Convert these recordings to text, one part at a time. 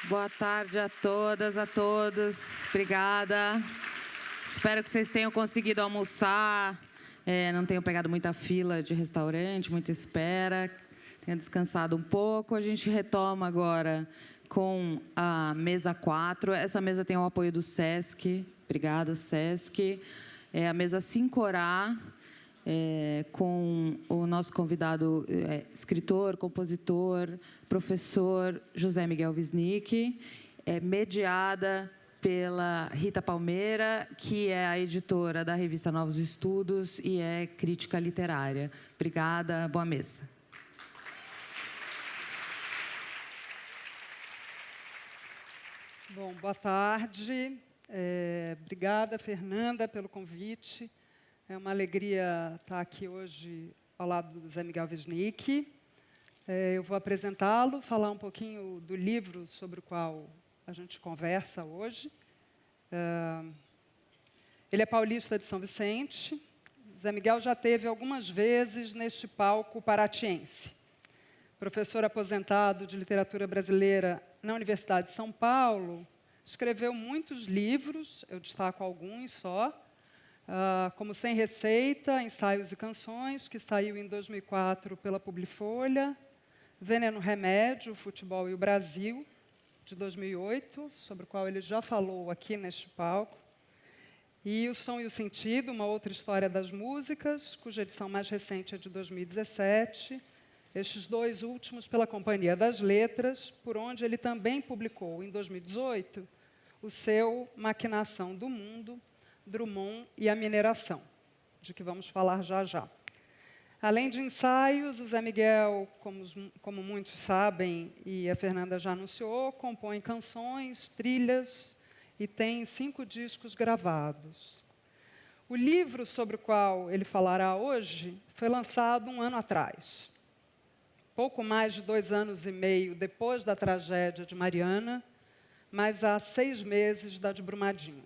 Boa tarde a todas, a todos. Obrigada. Espero que vocês tenham conseguido almoçar, não tenham pegado muita fila de restaurante, muita espera, tenham descansado um pouco. A gente retoma agora com a mesa 4. Essa mesa tem o apoio do SESC. Obrigada, SESC. É a mesa Sincorá, com o nosso convidado, escritor, compositor, professor José Miguel Wisnik, mediada pela Rita Palmeira, que é a editora da revista Novos Estudos e é crítica literária. Obrigada, boa mesa. Bom, boa tarde. Obrigada, Fernanda, pelo convite. É uma alegria estar aqui hoje ao lado do José Miguel Wisnik. Eu vou apresentá-lo, falar um pouquinho do livro sobre o qual a gente conversa hoje. Ele é paulista de São Vicente. José Miguel já esteve algumas vezes neste palco paratiense. Professor aposentado de literatura brasileira na Universidade de São Paulo, escreveu muitos livros, eu destaco alguns só, como Sem Receita, Ensaios e Canções, que saiu em 2004 pela Publifolha, Veneno Remédio, Futebol e o Brasil, de 2008, sobre o qual ele já falou aqui neste palco, e O Som e o Sentido, uma outra história das músicas, cuja edição mais recente é de 2017, estes dois últimos pela Companhia das Letras, por onde ele também publicou, em 2018, o seu Maquinação do Mundo, Drummond e a Mineração, de que vamos falar já já. Além de ensaios, o Zé Miguel, como muitos sabem, e a Fernanda já anunciou, compõe canções, trilhas e tem 5 discos gravados. O livro sobre o qual ele falará hoje foi lançado 1 ano atrás. Pouco mais de 2 anos e meio depois da tragédia de Mariana, mas há 6 meses da de Brumadinho.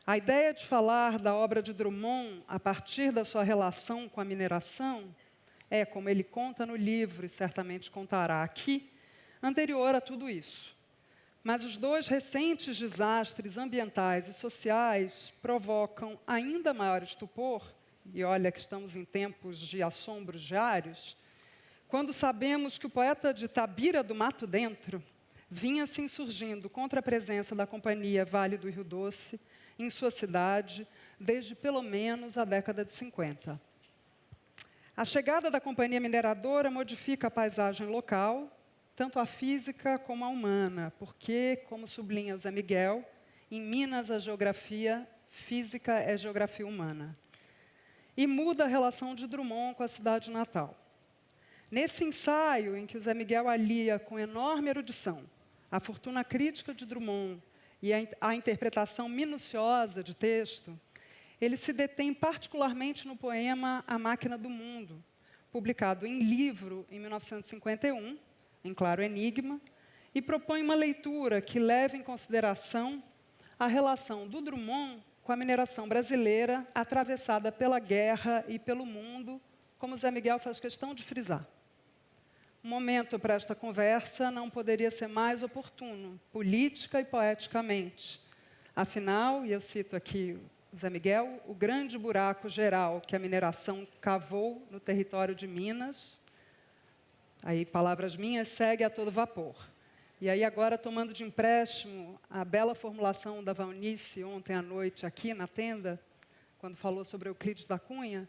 A ideia de falar da obra de Drummond a partir da sua relação com a mineração é, como ele conta no livro e certamente contará aqui, anterior a tudo isso. Mas os 2 recentes desastres ambientais e sociais provocam ainda maior estupor, e olha que estamos em tempos de assombros diários, quando sabemos que o poeta de Tabira do Mato Dentro vinha se insurgindo contra a presença da Companhia Vale do Rio Doce em sua cidade desde pelo menos a década de 50. A chegada da companhia mineradora modifica a paisagem local, tanto a física como a humana, porque, como sublinha o Zé Miguel, em Minas a geografia física é geografia humana. E muda a relação de Drummond com a cidade natal. Nesse ensaio, em que o Zé Miguel alia com enorme erudição a fortuna crítica de Drummond e a interpretação minuciosa de texto, ele se detém particularmente no poema A Máquina do Mundo, publicado em livro em 1951, em claro enigma, e propõe uma leitura que leva em consideração a relação do Drummond com a mineração brasileira atravessada pela guerra e pelo mundo, como Zé Miguel faz questão de frisar. O momento para esta conversa não poderia ser mais oportuno, política e poeticamente. Afinal, e eu cito aqui o Zé Miguel, o grande buraco geral que a mineração cavou no território de Minas, aí palavras minhas, segue a todo vapor. E aí agora, tomando de empréstimo a bela formulação da Valnice ontem à noite aqui na tenda, quando falou sobre Euclides da Cunha,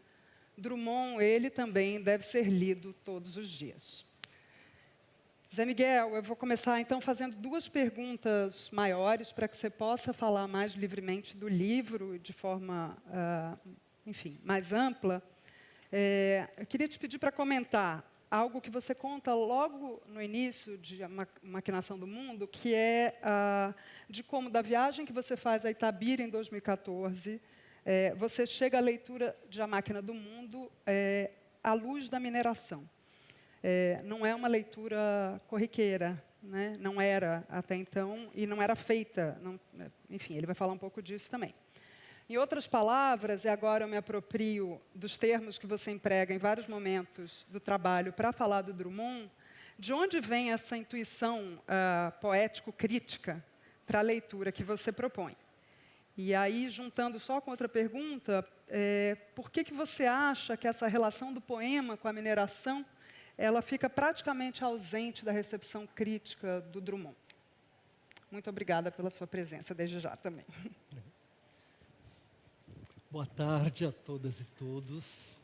Drummond, ele também deve ser lido todos os dias. Zé Miguel, eu vou começar então fazendo 2 perguntas maiores para que você possa falar mais livremente do livro de forma, enfim, mais ampla. Eu queria te pedir para comentar algo que você conta logo no início de A Maquinação do Mundo, que é de como, da viagem que você faz a Itabira em 2014, você chega à leitura de A Máquina do Mundo à luz da mineração. Não é uma leitura corriqueira, né? Não era até então, e não era feita. Não, enfim, ele vai falar um pouco disso também. Em outras palavras, e agora eu me aproprio dos termos que você emprega em vários momentos do trabalho para falar do Drummond, De onde vem essa intuição poético-crítica para a leitura que você propõe? E aí, juntando só com outra pergunta, por que você acha que essa relação do poema com a mineração ela fica praticamente ausente da recepção crítica do Drummond? Muito obrigada pela sua presença, desde já também. Boa tarde a todas e todos.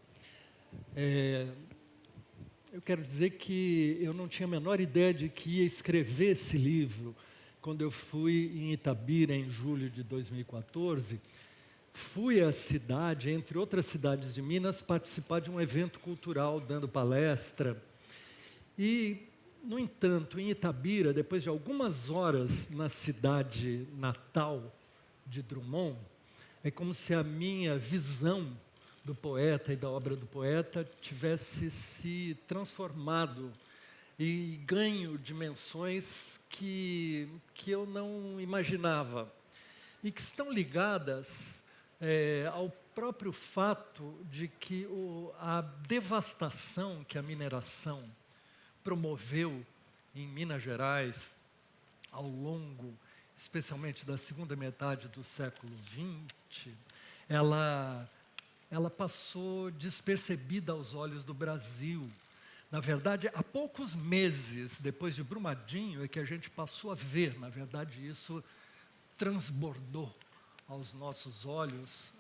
Eu quero dizer que eu não tinha a menor ideia de que ia escrever esse livro. Quando eu fui em Itabira, em julho de 2014, fui à cidade, entre outras cidades de Minas, participar de um evento cultural, dando palestra. E, no entanto, em Itabira, depois de algumas horas na cidade natal de Drummond, é como se a minha visão do poeta e da obra do poeta tivesse se transformado e ganho dimensões que eu não imaginava e que estão ligadas ao próprio fato de que a devastação que a mineração promoveu em Minas Gerais ao longo, especialmente da segunda metade do século XX, ela passou despercebida aos olhos do Brasil. Na verdade, há poucos meses depois de Brumadinho é que a gente passou a ver, na verdade, isso transbordou aos nossos olhos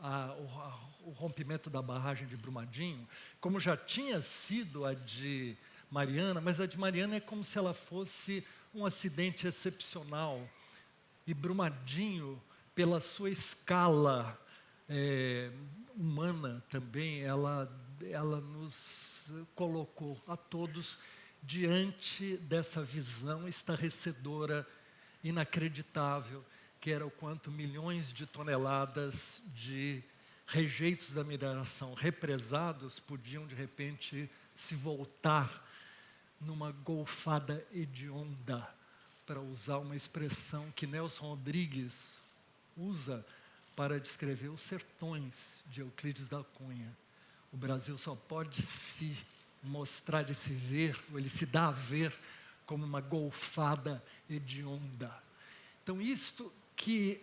o rompimento da barragem de Brumadinho, como já tinha sido a de Mariana, mas a de Mariana é como se ela fosse um acidente excepcional. E Brumadinho, pela sua escala humana também, ela nos colocou a todos diante dessa visão estarrecedora, inacreditável, que era o quanto milhões de toneladas de rejeitos da mineração represados podiam, de repente, se voltar numa golfada hedionda, para usar uma expressão que Nelson Rodrigues usa para descrever os sertões de Euclides da Cunha. O Brasil só pode se mostrar e se ver, ou ele se dá a ver, como uma golfada hedionda. Então, isto que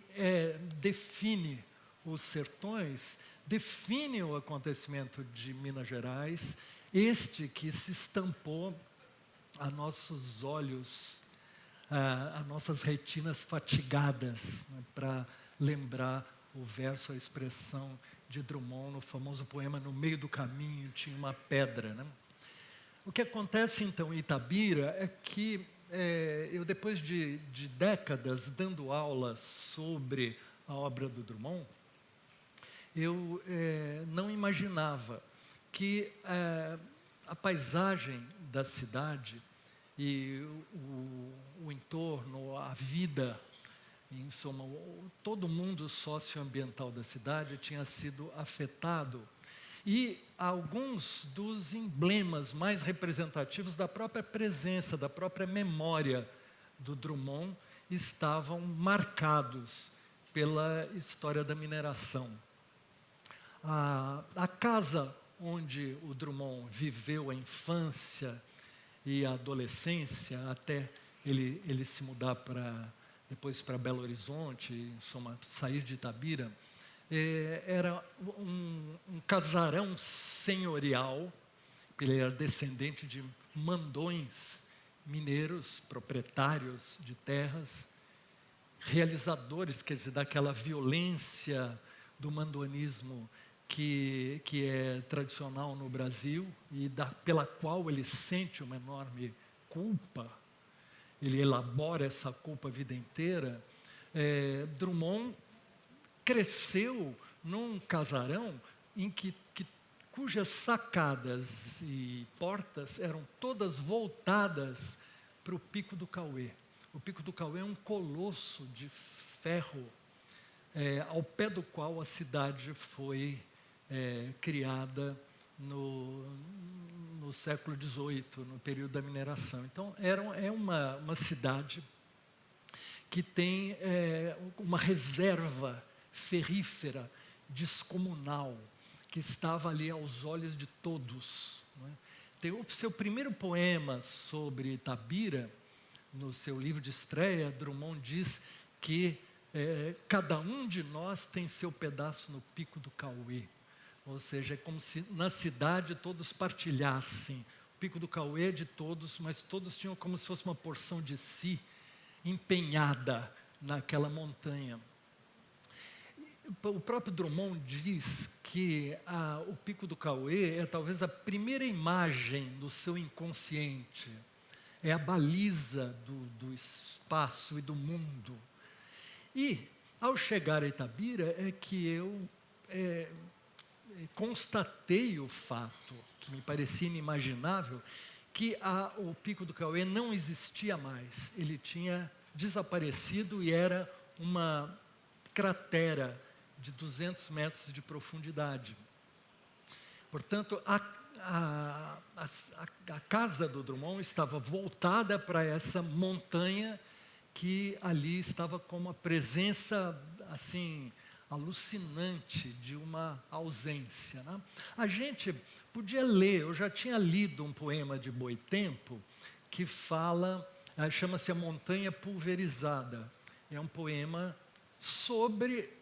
define os sertões, define o acontecimento de Minas Gerais, este que se estampou a nossos olhos, a nossas retinas fatigadas, né, para lembrar o verso, a expressão de Drummond no famoso poema No Meio do Caminho tinha uma pedra, né? O que acontece então em Itabira é que eu, depois de décadas dando aula sobre a obra do Drummond, eu não imaginava que a paisagem da cidade e o entorno, a vida, em suma, todo o mundo socioambiental da cidade tinha sido afetado. E alguns dos emblemas mais representativos da própria presença, da própria memória do Drummond estavam marcados pela história da mineração. A casa onde o Drummond viveu a infância e a adolescência, até ele se mudar depois para Belo Horizonte, em suma, sair de Itabira, era um casarão senhorial. Ele era descendente de mandões mineiros, proprietários de terras, realizadores, quer dizer, daquela violência do mandonismo que é tradicional no Brasil e pela qual ele sente uma enorme culpa. Ele elabora essa culpa a vida inteira. Drummond cresceu num casarão cujas sacadas e portas eram todas voltadas para o Pico do Cauê. O Pico do Cauê é um colosso de ferro, ao pé do qual a cidade foi criada no século XVIII, no período da mineração. Então, é uma cidade que tem uma reserva ferrífera descomunal, que estava ali aos olhos de todos, né? tem o seu primeiro poema sobre Itabira, no seu livro de estreia, Drummond diz que cada um de nós tem seu pedaço no Pico do Cauê. Ou seja, é como se na cidade todos partilhassem. O Pico do Cauê é de todos, mas todos tinham como se fosse uma porção de si empenhada naquela montanha. O próprio Drummond diz que o Pico do Cauê é talvez a primeira imagem do seu inconsciente, é a baliza do espaço e do mundo. E, ao chegar a Itabira, é que eu constatei o fato, que me parecia inimaginável, que o Pico do Cauê não existia mais. Ele tinha desaparecido e era uma cratera de 200 metros de profundidade. Portanto, a casa do Drummond estava voltada para essa montanha que ali estava com uma presença assim alucinante de uma ausência, né? A gente podia ler, eu já tinha lido um poema de Boitempo que fala, chama-se A Montanha Pulverizada. É um poema sobre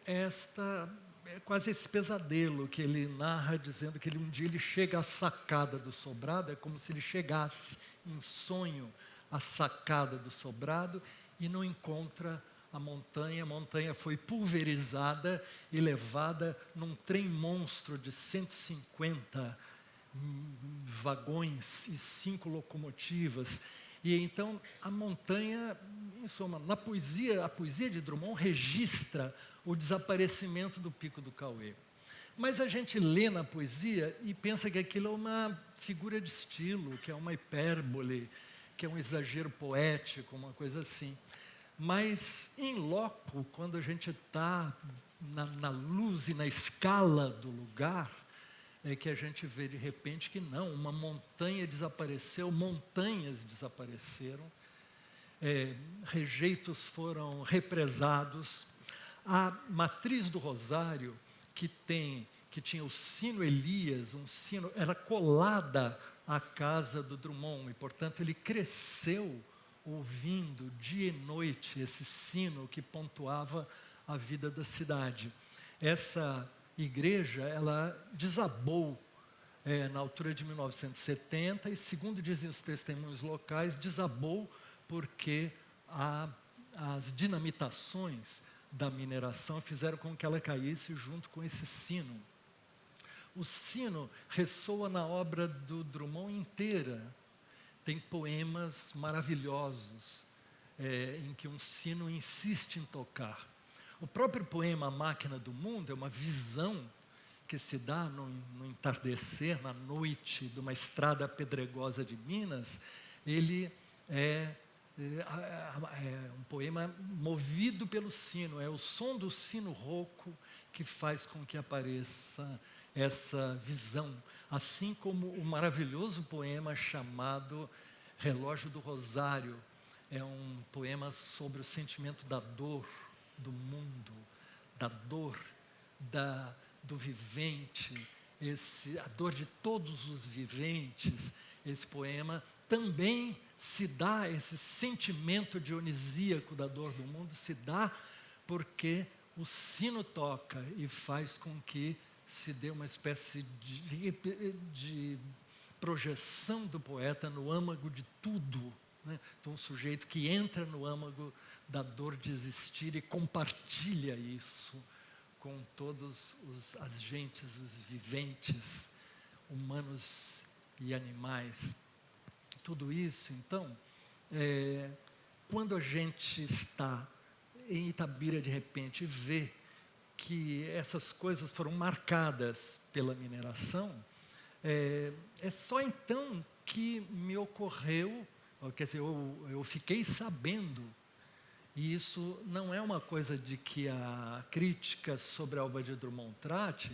quase esse pesadelo que ele narra, dizendo que um dia ele chega à sacada do sobrado, é como se ele chegasse em sonho à sacada do sobrado e não encontra a montanha foi pulverizada e levada num trem monstro de 150 vagões e 5 locomotivas. E então a montanha, em suma, a poesia de Drummond registra o desaparecimento do Pico do Cauê. Mas a gente lê na poesia e pensa que aquilo é uma figura de estilo, que é uma hipérbole, que é um exagero poético, uma coisa assim. Mas, em loco, quando a gente está na luz e na escala do lugar, é que a gente vê de repente que não, uma montanha desapareceu, montanhas desapareceram, rejeitos foram represados. A matriz do Rosário, que tinha o sino Elias, era colada à casa do Drummond, e portanto ele cresceu ouvindo dia e noite esse sino que pontuava a vida da cidade. Essa igreja, ela desabou na altura de 1970 e, segundo dizem os testemunhos locais, desabou porque as dinamitações da mineração fizeram com que ela caísse junto com esse sino. O sino ressoa na obra do Drummond inteira. Tem poemas maravilhosos em que um sino insiste em tocar. O próprio poema A Máquina do Mundo é uma visão que se dá no entardecer, na noite de uma estrada pedregosa de Minas. Ele é um poema movido pelo sino, é o som do sino rouco que faz com que apareça essa visão, assim como o maravilhoso poema chamado Relógio do Rosário, é um poema sobre o sentimento da dor do mundo, da dor do vivente, a dor de todos os viventes. Esse poema também se dá, esse sentimento dionisíaco da dor do mundo se dá porque o sino toca e faz com que se dê uma espécie de projeção do poeta no âmago de tudo, né? Então, um sujeito que entra no âmago da dor de existir e compartilha isso com todos as gentes, os viventes, humanos e animais. Tudo isso, então, quando a gente está em Itabira, de repente, vê que essas coisas foram marcadas pela mineração, é só então que me ocorreu, quer dizer, eu fiquei sabendo, e isso não é uma coisa de que a crítica sobre a obra de Drummond trate,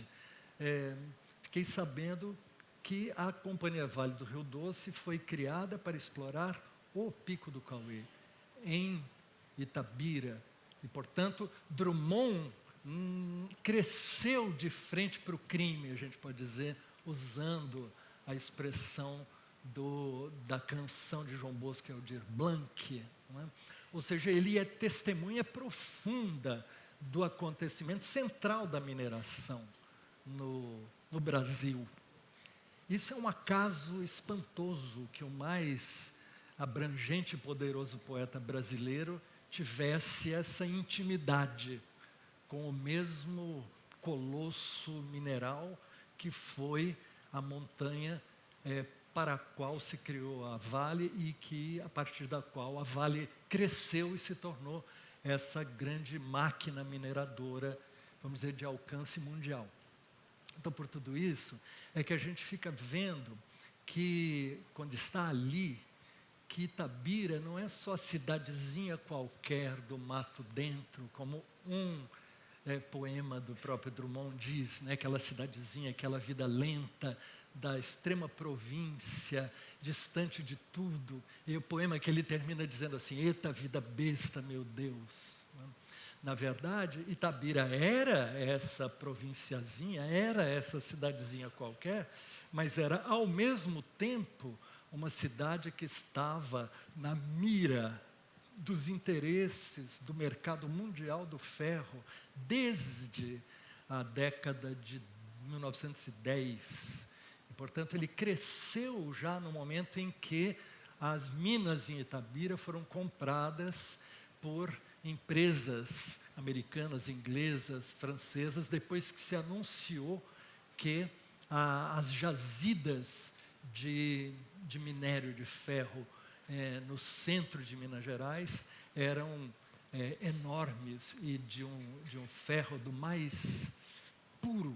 fiquei sabendo que a Companhia Vale do Rio Doce foi criada para explorar o Pico do Cauê, em Itabira, e, portanto, Drummond cresceu de frente para o crime, a gente pode dizer, usando a expressão da canção de João Bosco e Aldir Blanc, não é? Ou seja, ele é testemunha profunda do acontecimento central da mineração no Brasil. Isso é um acaso espantoso que o mais abrangente e poderoso poeta brasileiro tivesse essa intimidade com o mesmo colosso mineral que foi a montanha para a qual se criou a Vale e que, a partir da qual a Vale cresceu e se tornou essa grande máquina mineradora, vamos dizer, de alcance mundial. Então, por tudo isso, é que a gente fica vendo que, quando está ali, que Itabira não é só cidadezinha qualquer do mato dentro, como poema do próprio Drummond diz, né? Aquela cidadezinha, aquela vida lenta da extrema província, distante de tudo. E o poema que ele termina dizendo assim: eita vida besta, meu Deus. Na verdade, Itabira era essa provinciazinha, era essa cidadezinha qualquer, mas era ao mesmo tempo uma cidade que estava na mira dos interesses do mercado mundial do ferro desde a década de 1910. E, portanto, ele cresceu já no momento em que as minas em Itabira foram compradas por empresas americanas, inglesas, francesas, depois que se anunciou que as jazidas de minério de ferro no centro de Minas Gerais eram enormes e de um ferro do mais puro,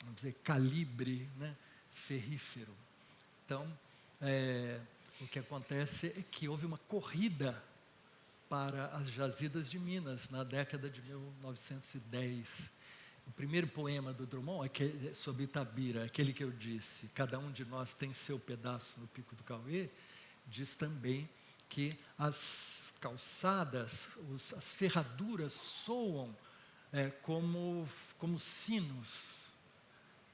vamos dizer, calibre, né, ferrífero. Então, o que acontece é que houve uma corrida para as jazidas de Minas na década de 1910. O primeiro poema do Drummond, sobre Itabira, aquele que eu disse, cada um de nós tem seu pedaço no Pico do Cauê, diz também que as calçadas, as ferraduras soam como sinos,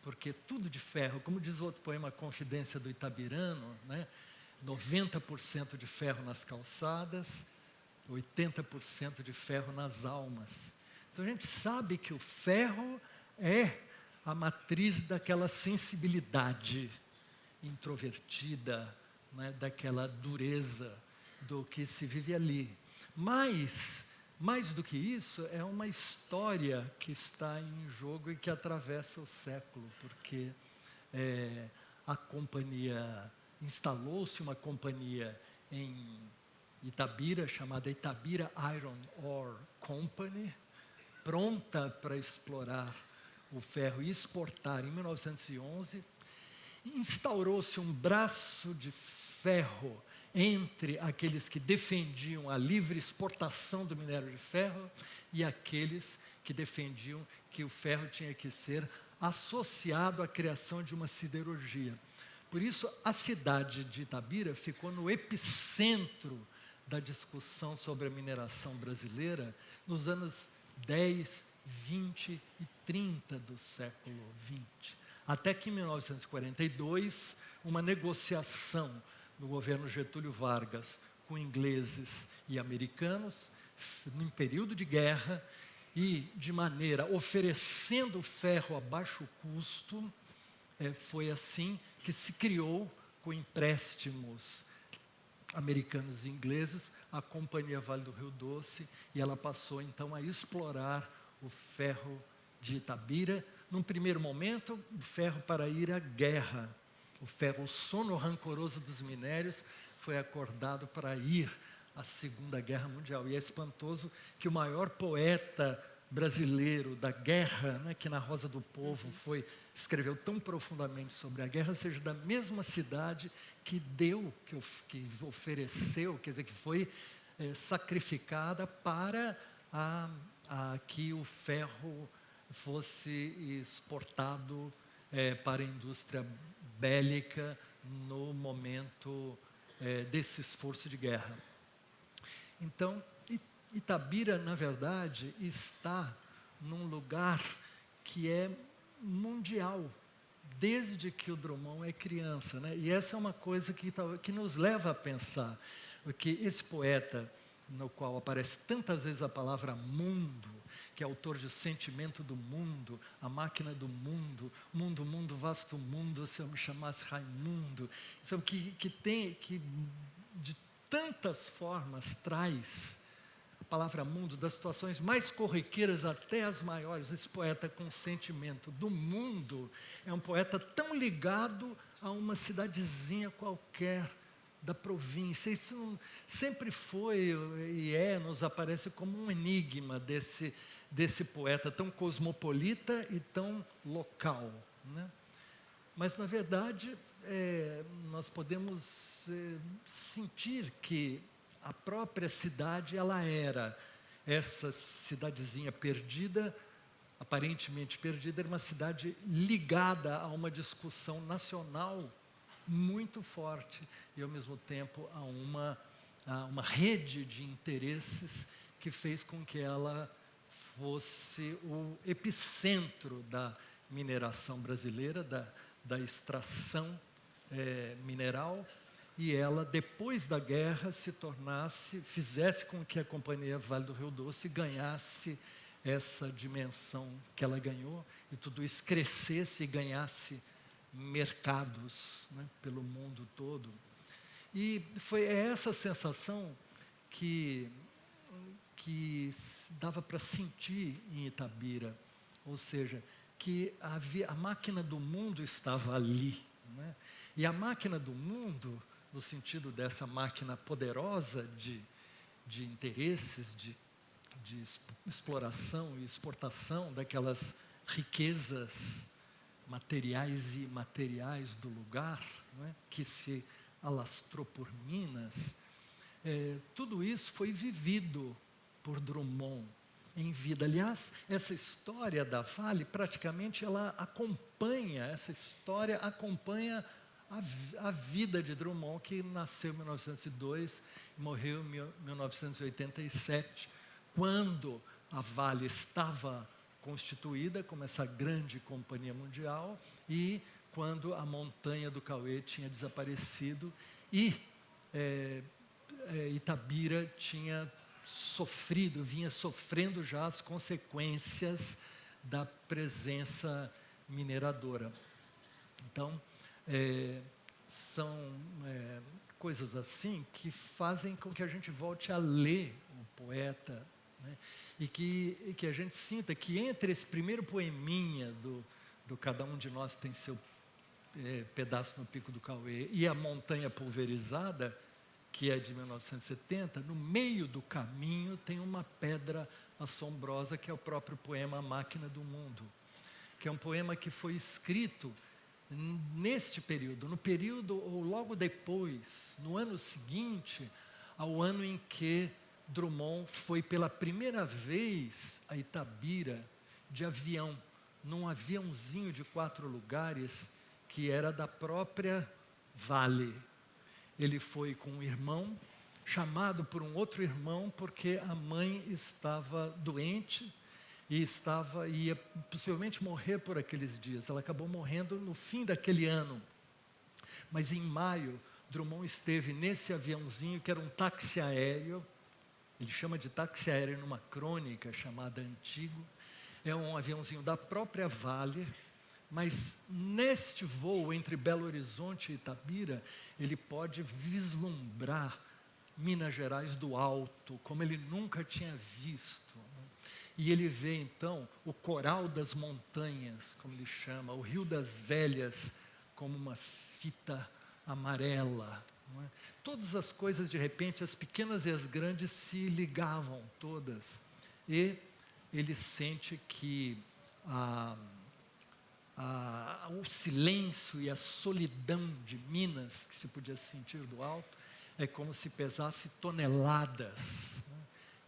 porque tudo de ferro, como diz o outro poema, A Confidência do Itabirano, né? 90% de ferro nas calçadas, 80% de ferro nas almas. Então a gente sabe que o ferro é a matriz daquela sensibilidade introvertida, né, daquela dureza do que se vive ali. Mas, mais do que isso, é uma história que está em jogo e que atravessa o século, porque instalou-se uma companhia em Itabira, chamada Itabira Iron Ore Company, pronta para explorar o ferro e exportar em 1911. Instaurou-se um braço de ferro entre aqueles que defendiam a livre exportação do minério de ferro e aqueles que defendiam que o ferro tinha que ser associado à criação de uma siderurgia. Por isso, a cidade de Itabira ficou no epicentro da discussão sobre a mineração brasileira nos anos 10, 20 e 30 do século XX. Até que em 1942, uma negociação do governo Getúlio Vargas com ingleses e americanos, num período de guerra, e de maneira oferecendo ferro a baixo custo, foi assim que se criou, com empréstimos americanos e ingleses, a Companhia Vale do Rio Doce, e ela passou então a explorar o ferro de Itabira. Num primeiro momento, o ferro para ir à guerra. O ferro, o sono rancoroso dos minérios, foi acordado para ir à Segunda Guerra Mundial. E é espantoso que o maior poeta brasileiro da guerra, né, que na Rosa do Povo escreveu tão profundamente sobre a guerra, seja da mesma cidade que que ofereceu, quer dizer, que foi sacrificada para que o ferro fosse exportado para a indústria bélica no momento desse esforço de guerra. Então, Itabira, na verdade, está num lugar que é mundial, desde que o Drummond é criança, né? E essa é uma coisa que nos leva a pensar, porque esse poeta, no qual aparece tantas vezes a palavra mundo, que é autor de O Sentimento do Mundo, A Máquina do Mundo, Mundo, Mundo, Vasto Mundo, se eu me chamasse Raimundo, isso que de tantas formas traz a palavra mundo, das situações mais corriqueiras até as maiores. Esse poeta com sentimento do mundo é um poeta tão ligado a uma cidadezinha qualquer da província. Isso sempre foi e nos aparece como um enigma desse poeta tão cosmopolita e tão local, né? Mas, na verdade, nós podemos sentir que a própria cidade, ela era essa cidadezinha perdida, aparentemente perdida, era uma cidade ligada a uma discussão nacional muito forte e, ao mesmo tempo, a uma rede de interesses que fez com que ela fosse o epicentro da mineração brasileira, da extração mineral, e ela, depois da guerra, fizesse com que a Companhia Vale do Rio Doce ganhasse essa dimensão que ela ganhou, e tudo isso crescesse e ganhasse mercados, né, pelo mundo todo. E foi essa sensação que dava para sentir em Itabira, ou seja, que a máquina do mundo estava ali, né? E a máquina do mundo, no sentido dessa máquina poderosa de interesses, de exploração e exportação daquelas riquezas materiais e imateriais do lugar, né, que se alastrou por Minas, tudo isso foi vivido por Drummond em vida. Aliás, essa história da Vale, praticamente, essa história acompanha a vida de Drummond, que nasceu em 1902 e morreu em 1987, quando a Vale estava constituída como essa grande companhia mundial e quando a montanha do Cauê tinha desaparecido e Itabira vinha sofrendo já as consequências da presença mineradora. Então, são coisas assim que fazem com que a gente volte a ler o poeta, né? E que a gente sinta que entre esse primeiro poeminha do Cada Um de Nós Tem Seu Pedaço no Pico do Cauê e A Montanha Pulverizada, que é de 1970, no meio do caminho tem uma pedra assombrosa, que é o próprio poema A Máquina do Mundo, que é um poema que foi escrito neste período, no período ou logo depois, no ano seguinte ao ano em que Drummond foi pela primeira vez a Itabira de avião, num aviãozinho de 4 lugares que era da própria Vale. Ele foi com um irmão, chamado por um outro irmão, porque a mãe estava doente e ia possivelmente morrer por aqueles dias. Ela acabou morrendo no fim daquele ano. Mas em maio, Drummond esteve nesse aviãozinho, que era um táxi aéreo. Ele chama de táxi aéreo numa crônica chamada Antigo. É um aviãozinho da própria Vale, mas neste voo entre Belo Horizonte e Itabira, ele pode vislumbrar Minas Gerais do alto, como ele nunca tinha visto, né? E ele vê então o coral das montanhas, como ele chama, o Rio das Velhas, como uma fita amarela, não é? Todas as coisas, de repente, as pequenas e as grandes se ligavam todas, e ele sente que o silêncio e a solidão de Minas, que se podia sentir do alto, é como se pesasse toneladas, né?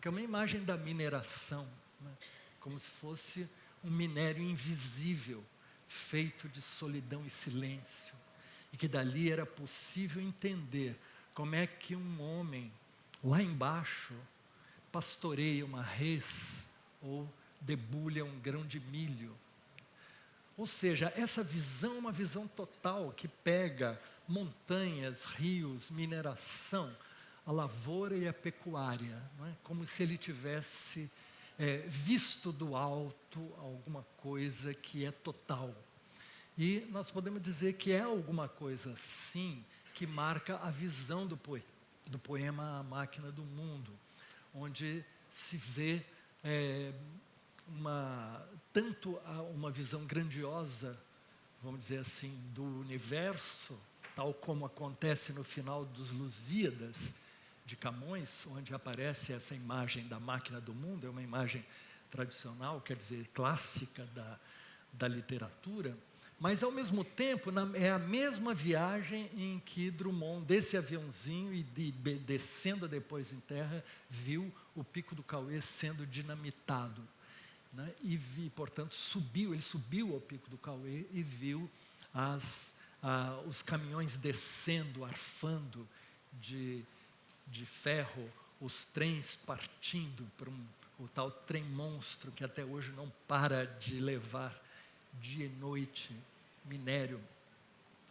Que é uma imagem da mineração, né? Como se fosse um minério invisível, feito de solidão e silêncio, e que dali era possível entender como é que um homem lá embaixo pastoreia uma res ou debulha um grão de milho. Ou seja, essa visão é uma visão total que pega montanhas, rios, mineração, a lavoura e a pecuária, não é? Como se ele tivesse visto do alto alguma coisa que é total. E nós podemos dizer que é alguma coisa, sim, que marca a visão do poema A Máquina do Mundo, onde se vê tanto uma visão grandiosa, vamos dizer assim, do universo, tal como acontece no final dos Lusíadas, de Camões, onde aparece essa imagem da máquina do mundo, é uma imagem tradicional, quer dizer, clássica da literatura, mas ao mesmo tempo é a mesma viagem em que Drummond, desse aviãozinho e descendo depois em terra, viu o Pico do Cauê sendo dinamitado, né? Portanto, ele subiu ao Pico do Cauê e viu os caminhões descendo, arfando de ferro, os trens partindo para o tal trem monstro que até hoje não para de levar dia e noite minério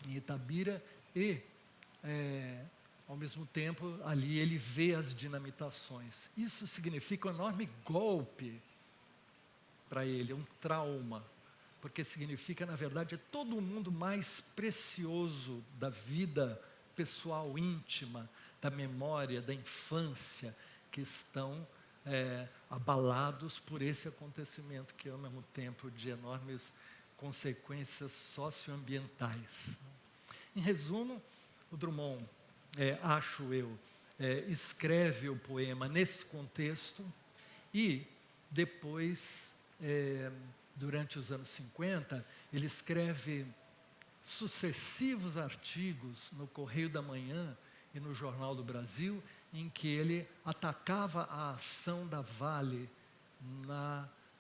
em Itabira e, ao mesmo tempo, ali ele vê as dinamitações. Isso significa um enorme golpe para ele, um trauma, porque significa, na verdade, é todo o mundo mais precioso da vida pessoal, íntima, da memória, da infância, que estão abalados por esse acontecimento, que é ao mesmo tempo de enormes consequências socioambientais. Em resumo, o Drummond, acho eu, escreve o poema nesse contexto e depois, durante os anos 50, ele escreve sucessivos artigos no Correio da Manhã e no Jornal do Brasil, em que ele atacava a ação da Vale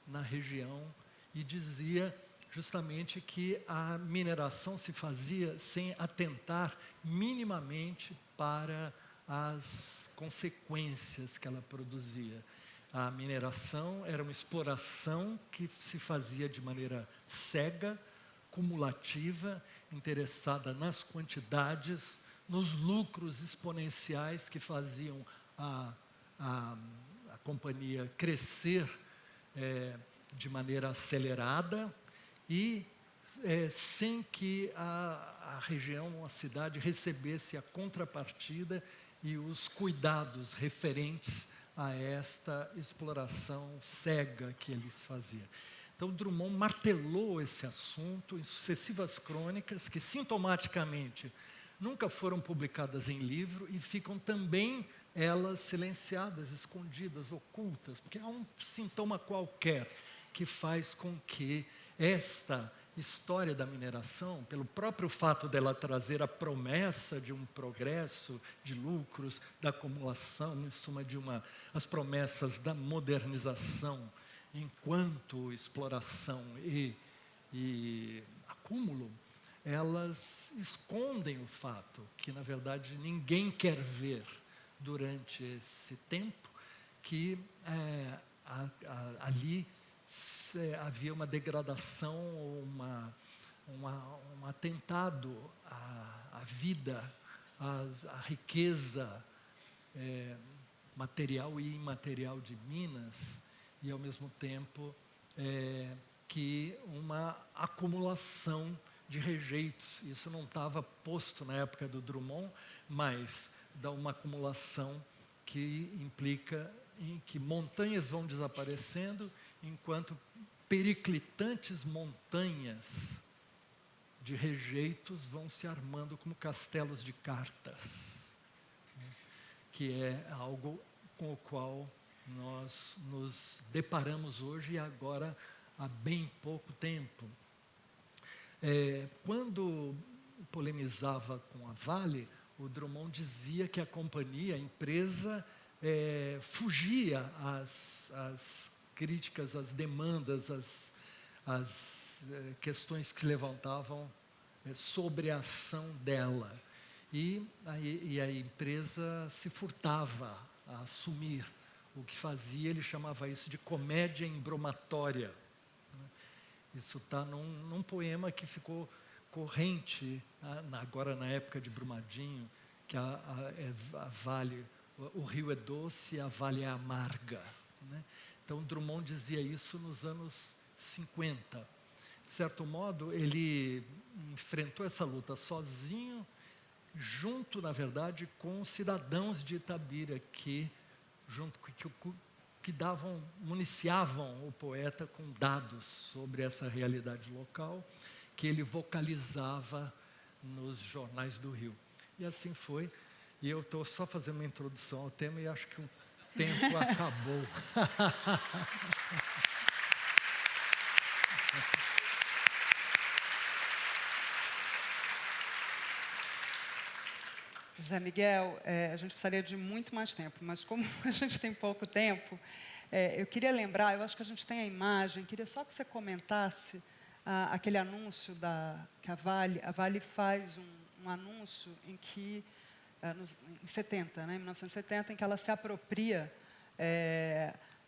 na região e dizia justamente que a mineração se fazia sem atentar minimamente para as consequências que ela produzia. A mineração era uma exploração que se fazia de maneira cega, cumulativa, interessada nas quantidades, nos lucros exponenciais que faziam a companhia crescer de maneira acelerada e sem que a região, a cidade, recebesse a contrapartida e os cuidados referentes a esta exploração cega que eles faziam. Então, Drummond martelou esse assunto em sucessivas crônicas que, sintomaticamente, nunca foram publicadas em livro e ficam também elas silenciadas, escondidas, ocultas, porque há um sintoma qualquer que faz com que esta história da mineração, pelo próprio fato dela trazer a promessa de um progresso, de lucros, da acumulação, em suma, as promessas da modernização, enquanto exploração e acúmulo, elas escondem o fato que, na verdade, ninguém quer ver durante esse tempo, que ali havia uma degradação, um atentado à vida, à riqueza material e imaterial de Minas, e ao mesmo tempo que uma acumulação de rejeitos. Isso não estava posto na época do Drummond, mas dá uma acumulação que implica em que montanhas vão desaparecendo, enquanto periclitantes montanhas de rejeitos vão se armando como castelos de cartas, que é algo com o qual nós nos deparamos hoje e agora há bem pouco tempo. Quando polemizava com a Vale, o Drummond dizia que a companhia, a empresa, fugia às críticas, às demandas, às questões que se levantavam sobre a ação dela. E a empresa se furtava a assumir o que fazia, ele chamava isso de comédia embromatória. Isso está num poema que ficou corrente, agora na época de Brumadinho, que a vale, o rio é doce e a vale é amarga, né? Então, Drummond dizia isso nos anos 50. De certo modo, ele enfrentou essa luta sozinho, junto, na verdade, com cidadãos de Itabira, que municiavam o poeta com dados sobre essa realidade local, que ele vocalizava nos jornais do Rio. E assim foi. E eu estou só fazendo uma introdução ao tema e acho que o tempo acabou. Zé Miguel, a gente precisaria de muito mais tempo, mas como a gente tem pouco tempo, eu queria lembrar, eu acho que a gente tem a imagem, queria só que você comentasse aquele anúncio que a Vale faz um anúncio em que, em 70, né, em 1970, em que ela se apropria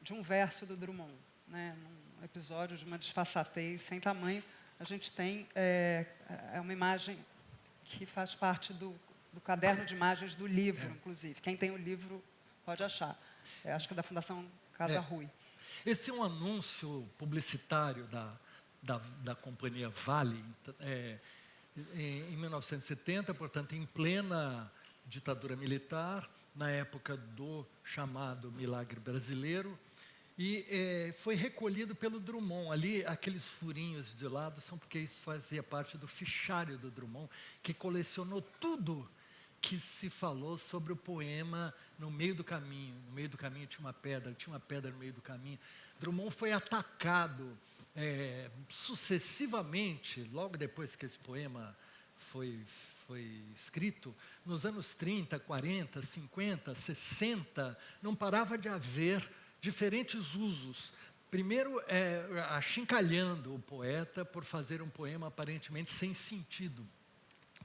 de um verso do Drummond, né, num episódio de uma disfarçatez sem tamanho. A gente tem uma imagem que faz parte do caderno de imagens do livro, inclusive. Quem tem o livro pode achar. Acho que é da Fundação Casa Rui. Esse é um anúncio publicitário da companhia Vale, em 1970, portanto, em plena ditadura militar, na época do chamado Milagre Brasileiro, e foi recolhido pelo Drummond. Ali, aqueles furinhos de lado são porque isso fazia parte do fichário do Drummond, que colecionou tudo que se falou sobre o poema No Meio do Caminho. No meio do caminho tinha uma pedra no meio do caminho. Drummond foi atacado sucessivamente, logo depois que esse poema foi escrito, nos anos 30, 40, 50, 60, não parava de haver diferentes usos. Primeiro, achincalhando o poeta por fazer um poema aparentemente sem sentido.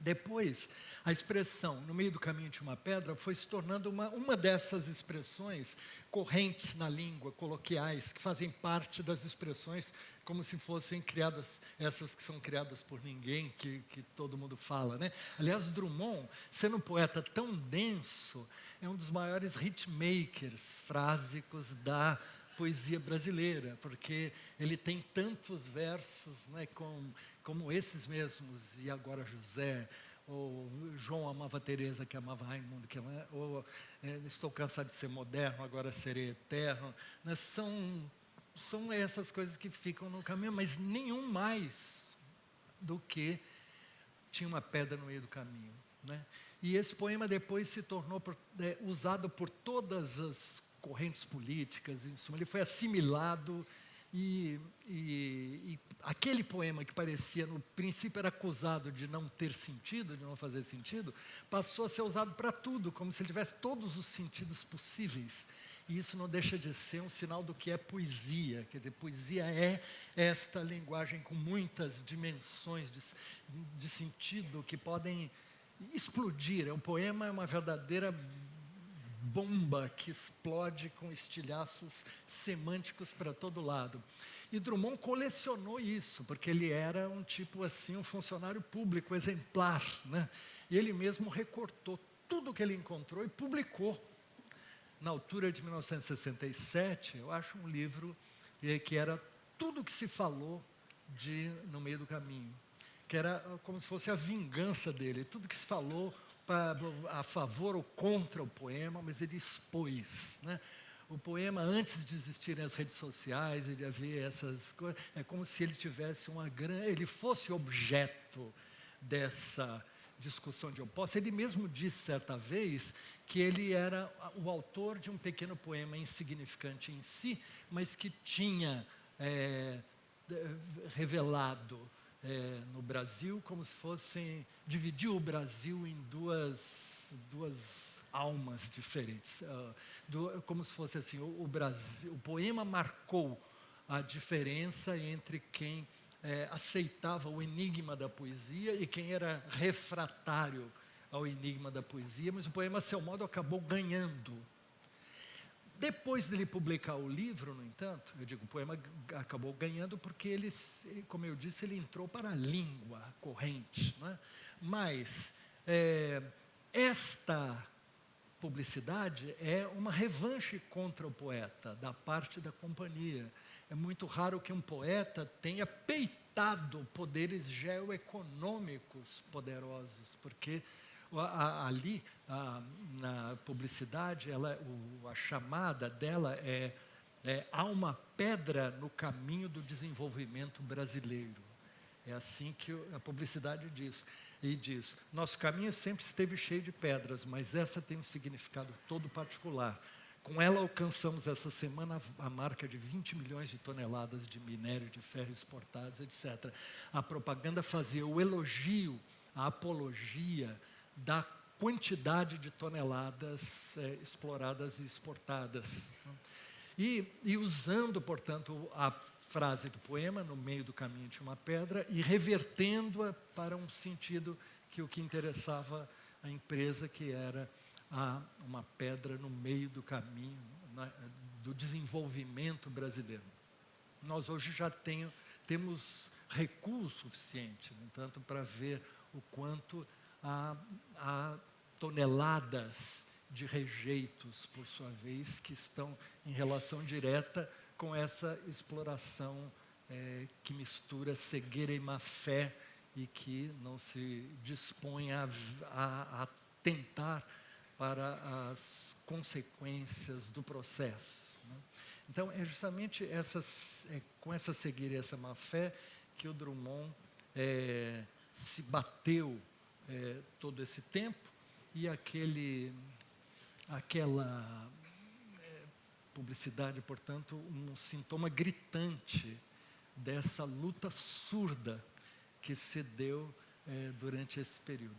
Depois, a expressão no meio do caminho tinha uma pedra foi se tornando uma dessas expressões correntes na língua, coloquiais, que fazem parte das expressões como se fossem criadas, essas que são criadas por ninguém, que todo mundo fala, né? Aliás, Drummond, sendo um poeta tão denso, é um dos maiores hitmakers frásicos da poesia brasileira, porque ele tem tantos versos, né, como esses mesmos, e agora José, ou João amava Teresa, que amava Raimundo, ou estou cansado de ser moderno, agora serei eterno, né? São essas coisas que ficam no caminho, mas nenhum mais do que tinha uma pedra no meio do caminho, né? E esse poema depois se tornou usado por todas as correntes políticas, em suma, ele foi assimilado e aquele poema que parecia, no princípio, era acusado de não ter sentido, de não fazer sentido, passou a ser usado para tudo, como se ele tivesse todos os sentidos possíveis. E isso não deixa de ser um sinal do que é poesia. Quer dizer, poesia é esta linguagem com muitas dimensões de sentido que podem explodir. Um poema é uma verdadeira bomba que explode com estilhaços semânticos para todo lado. E Drummond colecionou isso, porque ele era um tipo assim, um funcionário público exemplar, né? E ele mesmo recortou tudo que ele encontrou e publicou. Na altura de 1967, eu acho um livro que era tudo que se falou No Meio do Caminho, que era como se fosse a vingança dele, tudo que se falou a favor ou contra o poema, mas ele expôs, né? O poema, antes de existirem as redes sociais e de haver essas coisas, é como se ele tivesse ele fosse objeto dessa discussão de opostos. Ele mesmo disse certa vez que ele era o autor de um pequeno poema insignificante em si, mas que tinha revelado no Brasil, como se fossem, dividiu o Brasil em duas almas diferentes, como se fosse assim, o poema marcou a diferença entre quem aceitava o enigma da poesia e quem era refratário ao enigma da poesia, mas o poema, a seu modo, acabou ganhando. Depois dele publicar o livro, no entanto, eu digo, o poema acabou ganhando porque ele, como eu disse, ele entrou para a língua corrente, não é? Mas esta publicidade é uma revanche contra o poeta, da parte da companhia. É muito raro que um poeta tenha peitado poderes geoeconômicos poderosos, porque ali, na publicidade, a chamada dela há uma pedra no caminho do desenvolvimento brasileiro. É assim que a publicidade diz. E diz, nosso caminho sempre esteve cheio de pedras, mas essa tem um significado todo particular. Com ela alcançamos essa semana a marca de 20 milhões de toneladas de minério de ferro exportados, etc. A propaganda fazia o elogio, a apologia da quantidade de toneladas exploradas e exportadas. E usando, portanto, a frase do poema, no meio do caminho tinha uma pedra, e revertendo-a para um sentido que o que interessava a empresa, que era uma pedra no meio do caminho do desenvolvimento brasileiro. Nós hoje já temos recuo suficiente, no entanto, para ver o quanto há toneladas de rejeitos, por sua vez, que estão em relação direta com essa exploração que mistura cegueira e má-fé e que não se dispõe a tentar para as consequências do processo, né? Então, é justamente com essa cegueira e essa má-fé que o Drummond se bateu todo esse tempo, e aquela publicidade, portanto, um sintoma gritante dessa luta surda que se deu durante esse período.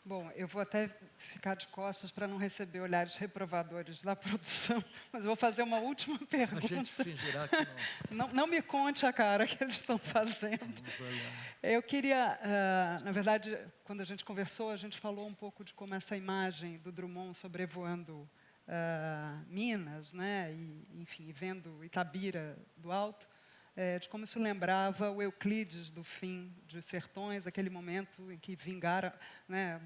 Bom, eu vou até ficar de costas para não receber olhares reprovadores da produção, mas eu vou fazer uma última pergunta. A gente fingirá que não. Não me conte a cara que eles estão fazendo. Vamos olhar. Eu queria, na verdade, quando a gente conversou, a gente falou um pouco de como essa imagem do Drummond sobrevoando Minas, né, e, enfim, vendo Itabira do alto, de como isso lembrava o Euclides do fim dos sertões, aquele momento em que vingaram, né,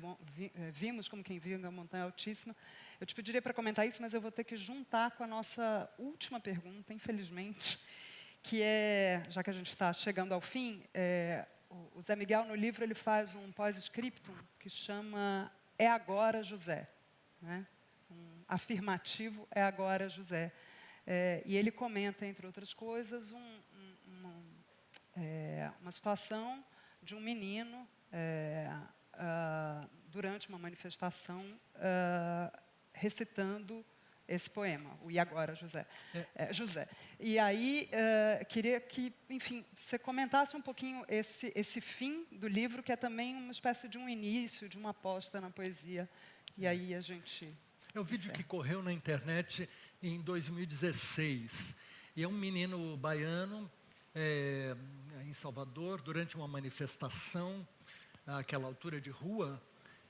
vimos como quem vinga a montanha altíssima. Eu te pediria para comentar isso, mas eu vou ter que juntar com a nossa última pergunta, infelizmente, que já que a gente está chegando ao fim, o Zé Miguel, no livro, ele faz um pós-scriptum que chama É Agora, José, né? Um afirmativo, é agora, José. E ele comenta, entre outras coisas, uma situação de um menino durante uma manifestação recitando esse poema, o E Agora, José. José. E aí, queria que, enfim, você comentasse um pouquinho esse fim do livro, que é também uma espécie de um início, de uma aposta na poesia. E aí a gente... É um vídeo que correu na internet em 2016. E é um menino baiano, em Salvador, durante uma manifestação, àquela altura de rua,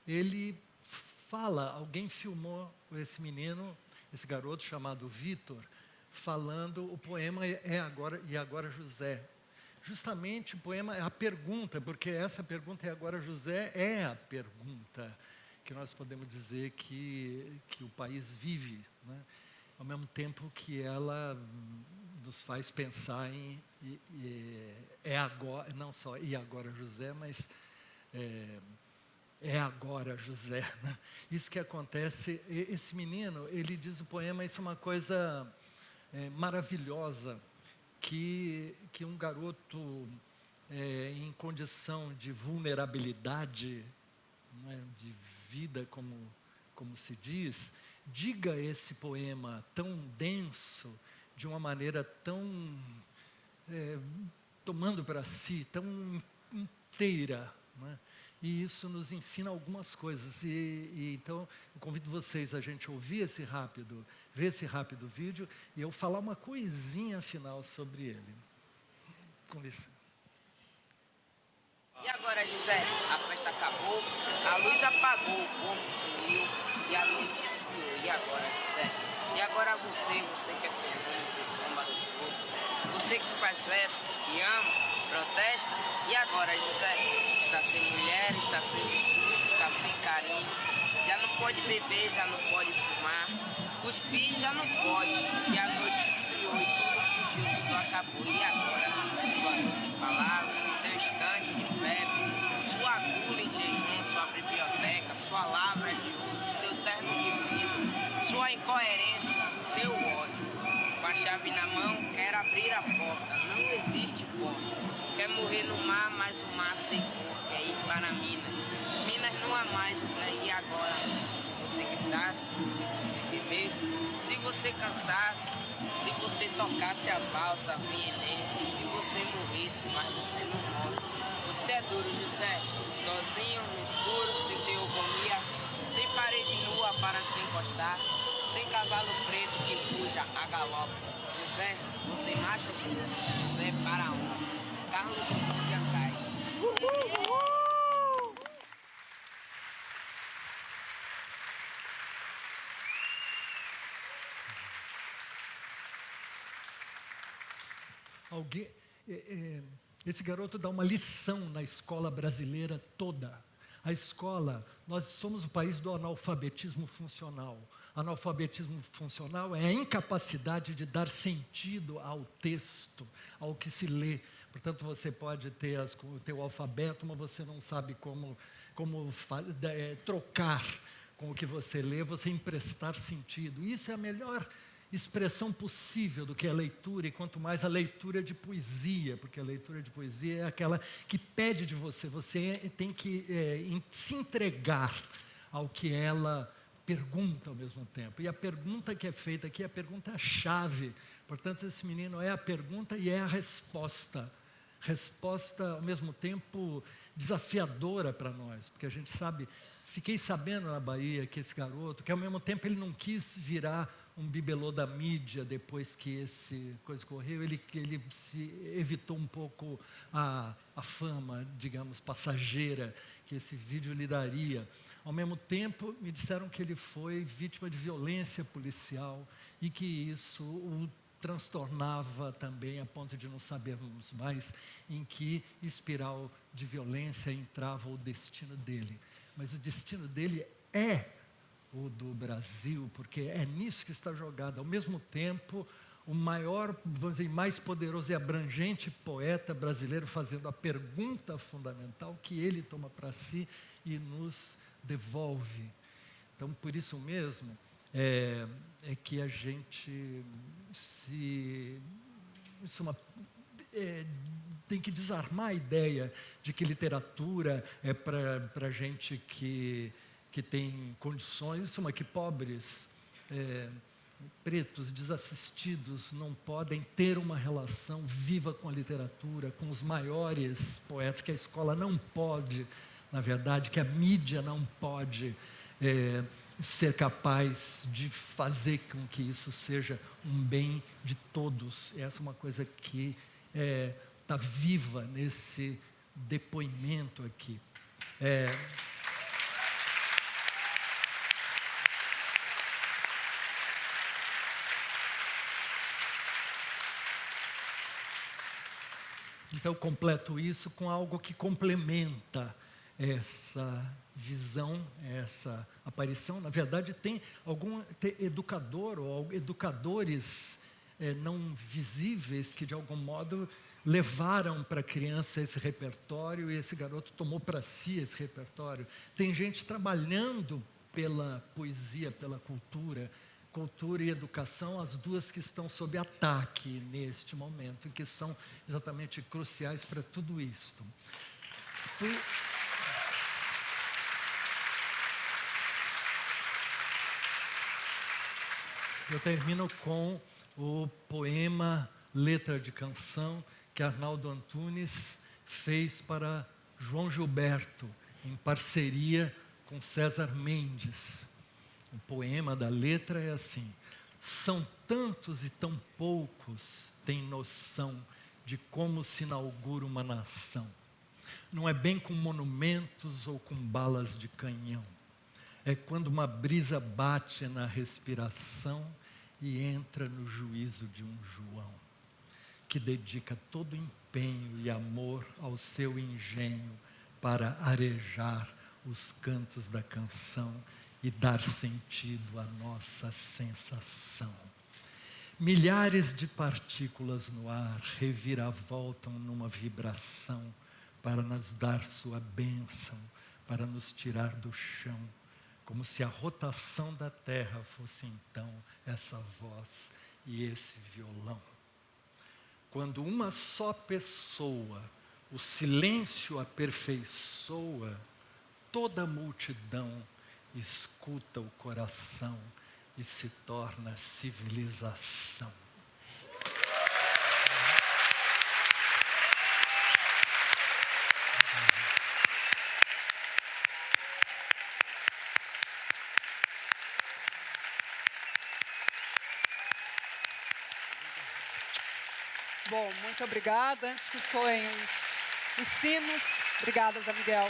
ele fala, alguém filmou esse menino, esse garoto chamado Vitor, falando o poema É Agora, e Agora José. Justamente o poema é a pergunta, porque essa pergunta É Agora José é a pergunta que nós podemos dizer que o país vive, né? Ao mesmo tempo que ela nos faz pensar em agora, não só E Agora José, mas é agora José, né? Isso que acontece, esse menino, ele diz o poema, isso é uma coisa maravilhosa, que um garoto em condição de vulnerabilidade, né, de vida, como se diz, diga esse poema tão denso, de uma maneira tão tomando para si, tão inteira, né? E isso nos ensina algumas coisas. Então, eu convido vocês a gente ouvir ver esse rápido vídeo, e eu falar uma coisinha final sobre ele. Com licença. E agora, José, a festa acabou, a luz apagou, o pombo sumiu e a noite esfriou. E agora, José? E agora você quer ser único, soma dos outros. Você que faz versos, que ama, protesta. E agora, José? Está sem mulher, está sem discurso, está sem carinho. Já não pode beber, já não pode fumar. Cuspir já não pode. E a noite esfriou e tudo fugiu, tudo acabou. E agora? Sua doce palavra, seu estante de febre, sua gula em jejum, sua biblioteca, sua lavra de ouro, seu terno de vidro, sua incoerência, seu ódio. Com a chave na mão, quer abrir a porta, não existe porta. Quer morrer no mar, mas o mar secou, quer ir para Minas. Minas não há mais, José, e agora? Se você gritasse, se você bebesse, se você cansasse, se você tocasse a valsa vienense, se você morresse, mas você não morre. Você é duro, José, sozinho, no escuro, sem teogonia, sem parede nua para se encostar, sem cavalo preto que fuja a galopes. José, você marcha, José, José para onde? Carlos Drummond de Andrade. Esse garoto dá uma lição na escola brasileira toda. A escola, nós somos o país do analfabetismo funcional. Analfabetismo funcional é a incapacidade de dar sentido ao texto, ao que se lê. Portanto, você pode ter o alfabeto, mas você não sabe como trocar com o que você lê, você emprestar sentido. Isso é a melhor expressão possível do que a leitura, e quanto mais a leitura de poesia, porque a leitura de poesia é aquela que pede de você, você tem que se entregar ao que ela pergunta ao mesmo tempo. E a pergunta que é feita aqui é a pergunta-chave. Portanto, esse menino é a pergunta e é a resposta. Resposta, ao mesmo tempo, desafiadora para nós, porque a gente sabe, fiquei sabendo na Bahia que esse garoto, que ao mesmo tempo ele não quis virar um bibelô da mídia depois que esse coisa correu, ele se evitou um pouco a fama, digamos, passageira que esse vídeo lhe daria. Ao mesmo tempo, me disseram que ele foi vítima de violência policial e que isso o transtornava também a ponto de não sabermos mais em que espiral de violência entrava o destino dele. Mas o destino dele é o do Brasil, porque é nisso que está jogado. Ao mesmo tempo, o maior, vamos dizer, mais poderoso e abrangente poeta brasileiro fazendo a pergunta fundamental que ele toma para si e nos devolve. Então, por isso mesmo, é que a gente tem que desarmar a ideia de que literatura é para gente que tem condições, que pobres, pretos, desassistidos, não podem ter uma relação viva com a literatura, com os maiores poetas, que a escola não pode, na verdade, que a mídia não pode ser capaz de fazer com que isso seja um bem de todos. Essa é uma coisa que está viva nesse depoimento aqui. Então, completo isso com algo que complementa essa visão, essa aparição. Na verdade, tem educador ou educadores não visíveis que, de algum modo, levaram para a criança esse repertório e esse garoto tomou para si esse repertório. Tem gente trabalhando pela poesia, pela cultura e educação, as duas que estão sob ataque neste momento, e que são exatamente cruciais para tudo isto. Eu termino com o poema Letra de Canção, que Arnaldo Antunes fez para João Gilberto, em parceria com César Mendes. O poema da letra é assim: são tantos e tão poucos têm noção de como se inaugura uma nação. Não é bem com monumentos ou com balas de canhão. É quando uma brisa bate na respiração e entra no juízo de um João, que dedica todo empenho e amor ao seu engenho para arejar os cantos da canção e dar sentido à nossa sensação. Milhares de partículas no ar reviravoltam numa vibração para nos dar sua bênção, para nos tirar do chão, como se a rotação da terra fosse então essa voz e esse violão. Quando uma só pessoa o silêncio aperfeiçoa, toda a multidão escuta o coração e se torna civilização. Bom, muito obrigada. Antes que soem os sinos, obrigada, Zé Miguel.